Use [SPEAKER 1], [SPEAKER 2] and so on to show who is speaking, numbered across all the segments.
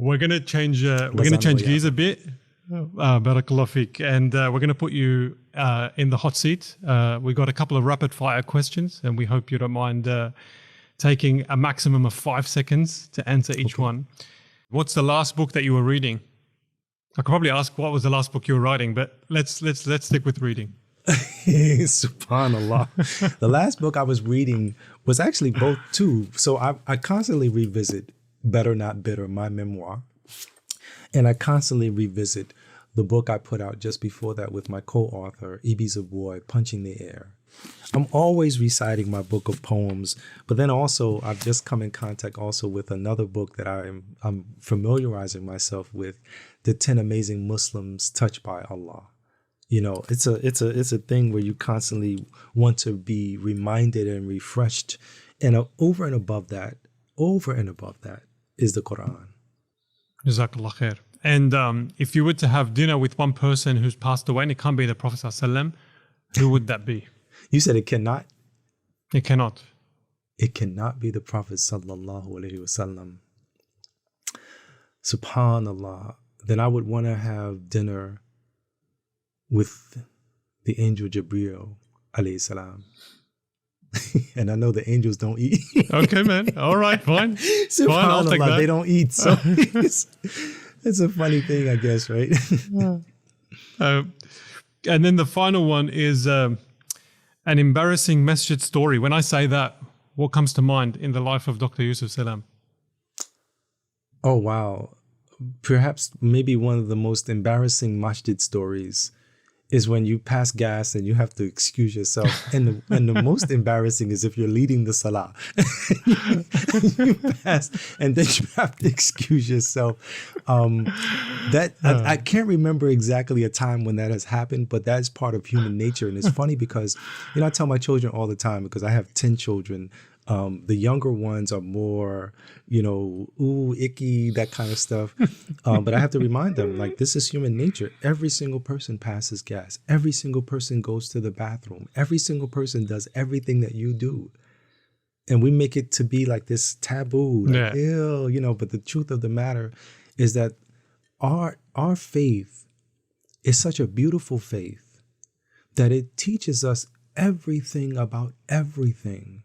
[SPEAKER 1] We're gonna change gears a bit. Barakallah feek. And we're gonna put you in the hot seat. We got a couple of rapid fire questions, and we hope you don't mind taking a maximum of 5 seconds to answer each one. What's the last book that you were reading? I could probably ask what was the last book you were writing, but let's stick with reading.
[SPEAKER 2] Subhanallah. The last book I was reading was actually both too. So I constantly revisit Better Not Bitter, my memoir. And I constantly revisit the book I put out just before that with my co-author, Ibiza Boy, Punching the Air. I'm always reciting my book of poems, but then also I've just come in contact also with another book that I'm familiarizing myself with, The 10 Amazing Muslims Touched by Allah. You know, it's a thing where you constantly want to be reminded and refreshed. And over and above that is the Quran.
[SPEAKER 1] Jazakallah khair. And if you were to have dinner with one person who's passed away, and it can't be the Prophet ﷺ, who would that be?
[SPEAKER 2] You said it cannot?
[SPEAKER 1] It cannot.
[SPEAKER 2] It cannot be the Prophet sallallahu alaihi wasallam. Subhanallah. Then I would want to have dinner with the angel Jibreel alayhi salam. And I know the angels don't eat.
[SPEAKER 1] Okay, man. All right, fine. Fine, I'll take that.
[SPEAKER 2] They don't eat. So it's a funny thing, I guess, right?
[SPEAKER 1] And then the final one is an embarrassing masjid story. When I say that, what comes to mind in the life of Dr. Yusef Salaam?
[SPEAKER 2] Oh, wow. Perhaps maybe one of the most embarrassing masjid stories is when you pass gas and you have to excuse yourself. And the most embarrassing is if you're leading the salah. You pass and then you have to excuse yourself. I can't remember exactly a time when that has happened, but that's part of human nature. And it's funny because, you know, I tell my children all the time, because I have 10 children. The younger ones are more, you know, ooh, icky, that kind of stuff. But I have to remind them, like, this is human nature. Every single person passes gas. Every single person goes to the bathroom. Every single person does everything that you do. And we make it to be like this taboo, like, ew, you know, but the truth of the matter is that our faith is such a beautiful faith that it teaches us everything about everything.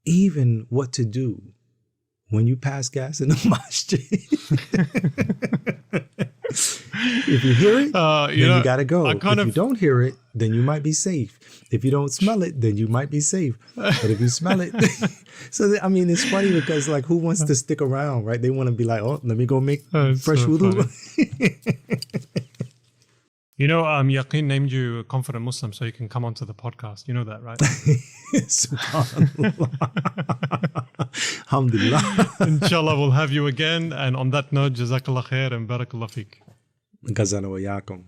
[SPEAKER 2] Even what to do when you pass gas in the masjid. If you hear it, then you got to go. If you don't hear it, then you might be safe. If you don't smell it, then you might be safe. But if you smell it, I mean, it's funny because, like, who wants to stick around, right? They want to be like, oh, let me go make fresh wudu.
[SPEAKER 1] You know, Yaqeen named you a confident Muslim so you can come onto the podcast. You know that, right?
[SPEAKER 2] Subhanallah. Alhamdulillah.
[SPEAKER 1] Inshallah, we'll have you again. And on that note, Jazakallah khair and Barakallah feek.
[SPEAKER 2] Gazana wa yakum.